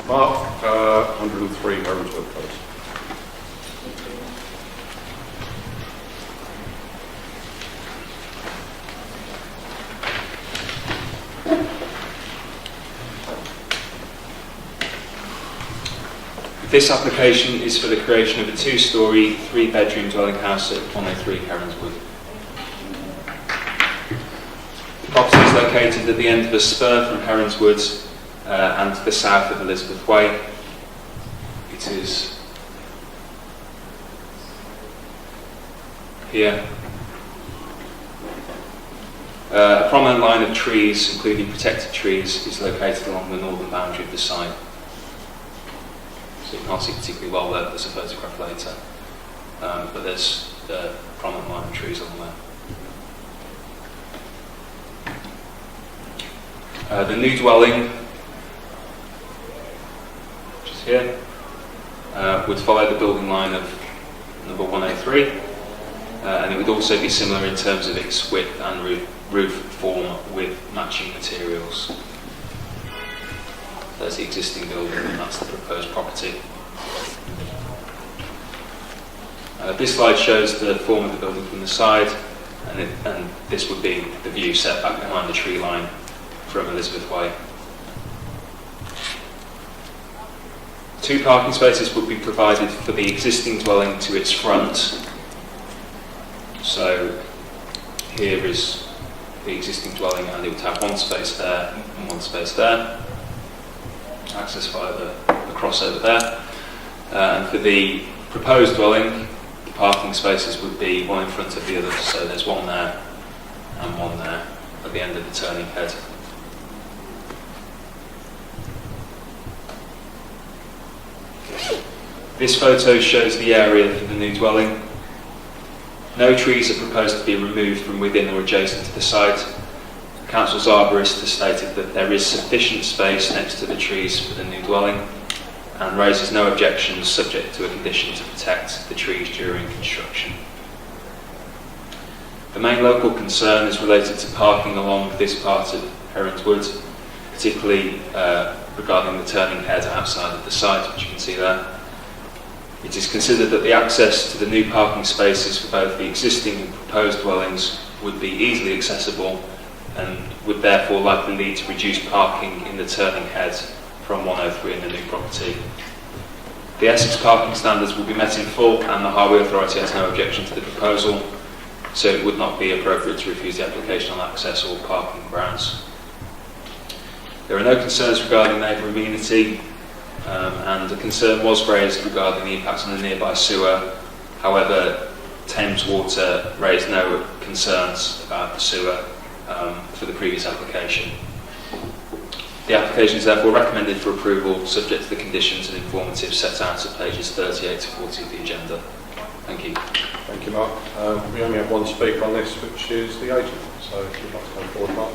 Mark, 103 Herons Wood Close. This application is for the creation of a 2-storey, 3-bedroom dwelling house at 103 Herons Wood. The property is located at the end of a spur from Herons Wood and to the south of Elizabeth Way. It is here. A prominent line of trees, including protected trees, is located along the northern boundary of the site. So you can't see particularly well there, there's a photograph later. But there's a prominent line of trees along there. The new dwelling, which is here, would follow the building line of number 103, and it would also be similar in terms of its width and roof form with matching materials. There's the existing building and that's the proposed property. This slide shows the form of the building from the side, and this would be the view set back behind the tree line from Elizabeth Way. 2 parking spaces would be provided for the existing dwelling to its front. So here is the existing dwelling, and it would have 1 space there and 1 space there. Access via the crossover there. And for the proposed dwelling, the parking spaces would be 1 in front of the other, so there's 1 there and 1 there at the end of the turning head. This photo shows the area for the new dwelling. No trees are proposed to be removed from within or adjacent to the site. The Council's arborist has stated that there is sufficient space next to the trees for the new dwelling and raises no objections subject to a condition to protect the trees during construction. The main local concern is related to parking along this part of Herons Wood, particularly regarding the turning head outside of the site, which you can see there. It is considered that the access to the new parking spaces for both the existing and proposed dwellings would be easily accessible and would therefore likely lead to reduced parking in the turning head from 103 in the new property. The Essex parking standards will be met in full, and the Highway Authority has no objection to the proposal, so it would not be appropriate to refuse the application on access or parking grounds. There are no concerns regarding neighbour amenity, and a concern was raised regarding the impacts on the nearby sewer. However, Thames Water raised no concerns about the sewer for the previous application. The application is therefore recommended for approval, subject to the conditions and informatives set out at pages 38 to 40 of the agenda. Thank you. Thank you, Mark. We only have 1 speaker on this, which is the agent. So if you'd like to come forward, Mark.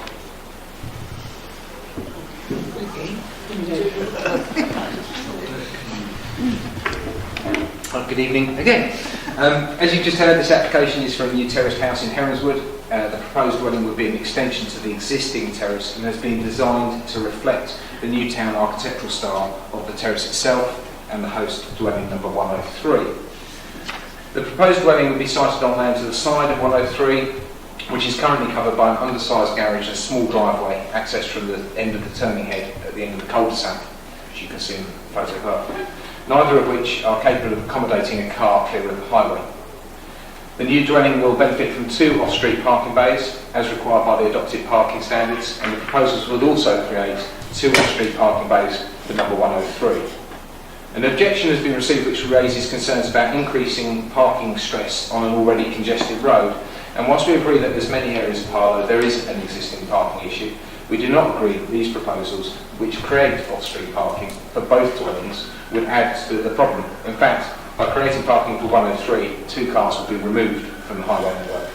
Good evening again. As you just heard, this application is for a new terraced house in Herons Wood. The proposed dwelling would be an extension to the existing terrace and has been designed to reflect the new town architectural style of the terrace itself and the host dwelling number 103. The proposed dwelling would be sited on land to the side of 103, which is currently covered by an undersized garage and a small driveway accessed from the end of the turning head at the end of the cul-de-sac, which you can see in the photo above, neither of which are capable of accommodating a car clear of the highway. The new dwelling will benefit from 2 off-street parking bays, as required by the adopted parking standards, and the proposals would also create 2 off-street parking bays for number 103. An objection has been received which raises concerns about increasing parking stress on an already congested road, and whilst we agree that there's many areas of Harlow there is an existing parking issue, we do not agree that these proposals, which create off-street parking for both dwellings, would add to the problem. In fact, by creating parking for 103, 2 cars will be removed from the highway network.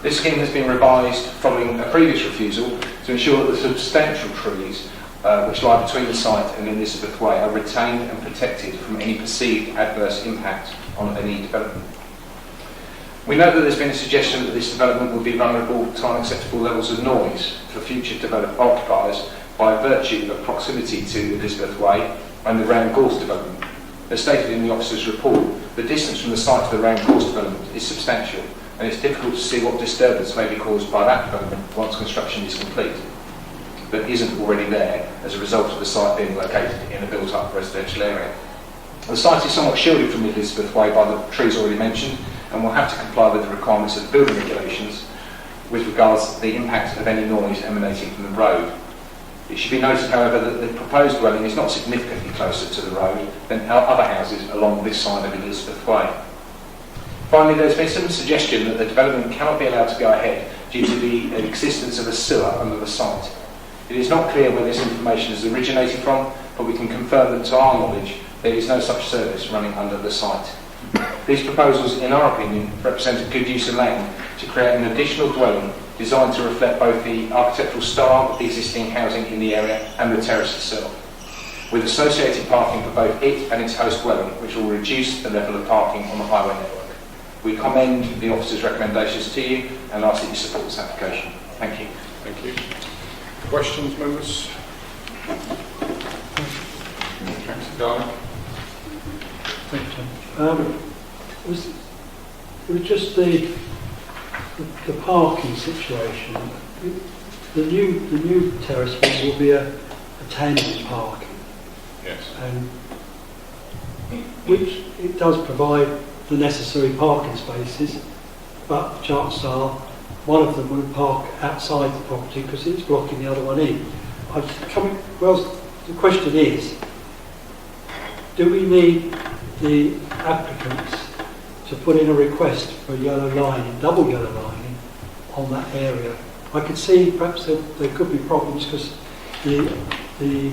This scheme has been revised following a previous refusal to ensure that the substantial trees which lie between the site and Elizabeth Way are retained and protected from any perceived adverse impact on any development. We know that there's been a suggestion that this development would be vulnerable to unacceptable levels of noise for future occupiers, by virtue of proximity to Elizabeth Way and the Round Gorse development. As stated in the officer's report, the distance from the site to the Round Gorse development is substantial, and it's difficult to see what disturbance may be caused by that development once construction is complete, but isn't already there as a result of the site being located in a built-up residential area. The site is somewhat shielded from Elizabeth Way by the trees already mentioned, and will have to comply with the requirements of the building regulations with regards to the impact of any noise emanating from the road. It should be noted, however, that the proposed dwelling is not significantly closer to the road than other houses along this side of Elizabeth Way. Finally, there's been some suggestion that the development cannot be allowed to go ahead due to the existence of a sewer under the site. It is not clear where this information has originated from, but we can confirm that to our knowledge there is no such service running under the site. These proposals, in our opinion, represent a good use of land to create an additional dwelling designed to reflect both the architectural style of the existing housing in the area and the terrace itself, with associated parking for both it and its host dwelling, which will reduce the level of parking on the highway network. We commend the officer's recommendations to you and ask that you support this application. Thank you. Thank you. Questions, members? Councillor Garner? Thank you. It was just the parking situation. The new terrace will be a tandem parking, Yes. and which it does provide the necessary parking spaces, but chances are one of them will park outside the property because it's blocking the other one in. The question is, do we need the applicants to put in a request for yellow lining, double yellow lining on that area? I could see perhaps there could be problems because the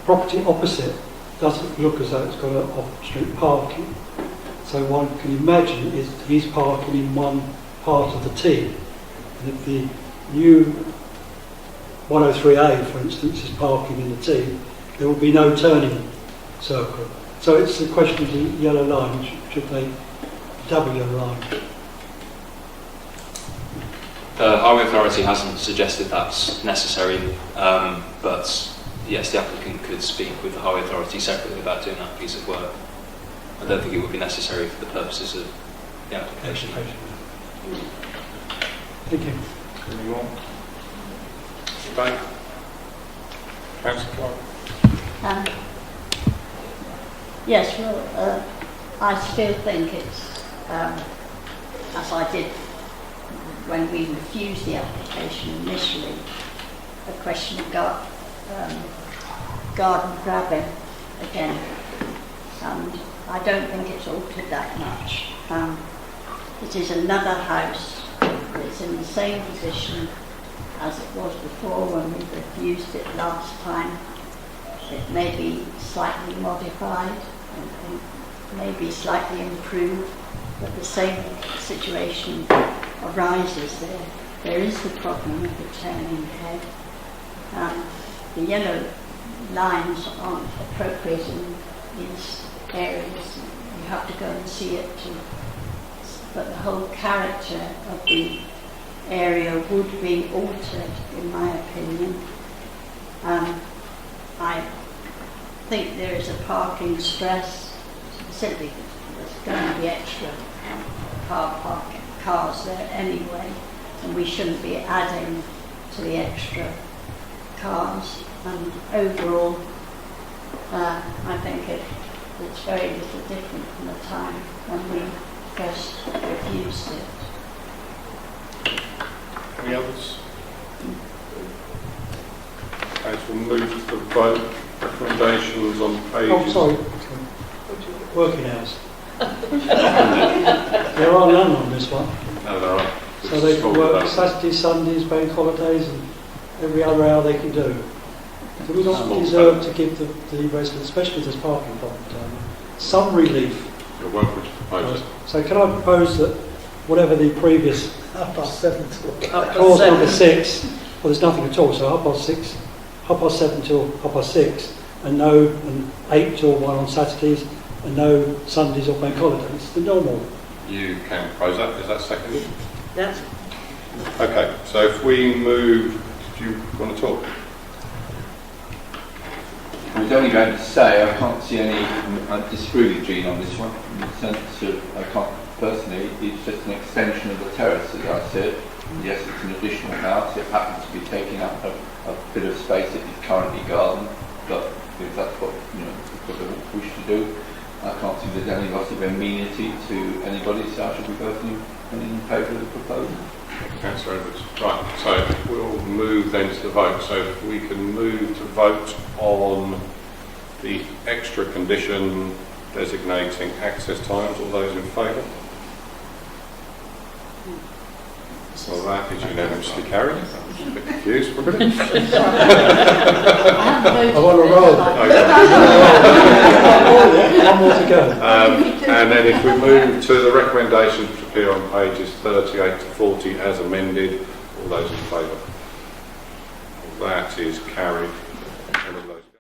property opposite doesn't look as though it's got an off-street parking. So one can imagine he's parking in one part of the T. And if the new 103A, for instance, is parking in the T, there will be no turning circle. So it's the question of the yellow line, should they double yellow line? The Highway Authority hasn't suggested that's necessary, but yes, the applicant could speak with the Highway Authority separately about doing that piece of work. I don't think it would be necessary for the purposes of the application. Thank you. Any more? Dave? Councillor Clark? Yes, well, I still think it's, as I did when we refused the application initially, a question of garden grabbing again, and I don't think it's altered that much. It is another house that's in the same position as it was before when we refused it last time. It may be slightly modified and maybe slightly improved, but the same situation arises there. There is the problem of the turning head. The yellow lines aren't appropriate in these areas. You have to go and see it but the whole character of the area would be altered, in my opinion. I think there is a parking stress, simply there's going to be extra cars there anyway, and we shouldn't be adding to the extra cars. And overall, I think it's very little different from the time when we first refused it. Any others? Okay, so we'll move to the vote. Recommendations on pages. Oh, sorry. Working hours. There are none on this one. No, there are. So they can work Saturdays, Sundays, bank holidays, and every other hour they can do. Do we not deserve to give the residents, especially if there's parking problem down there, some relief? You're welcome to propose it. So can I propose that whatever the previous clause number 6, well there's nothing at all, so 6:30, 7:30 till 6:30, and 8 till 1 on Saturdays, and no Sundays or bank holidays, the normal. You can propose that. Is that seconded? Yes. Okay, so if we move, do you want to talk? was only going to say I can't see any. I disagree with Jean on this one. In the sense of I can't personally. It's just an extension of the terrace, as I see it. Yes, it's an additional house. It happens to be taking up a bit of space that is currently garden, but if that's what what they wish to do, I can't see there's any loss of amenity to anybody. So I should be voting in favour of the proposal. Thanks very much. Right, so we'll move then to the vote. So if we can move to vote on the extra condition designating access times. All those in favour? Well, that is unanimously carried. I was a bit confused for a minute. I want to roll. One more to go. And then if we move to the recommendations which appear on pages 38 to 40 as amended, all those in favour? That is carried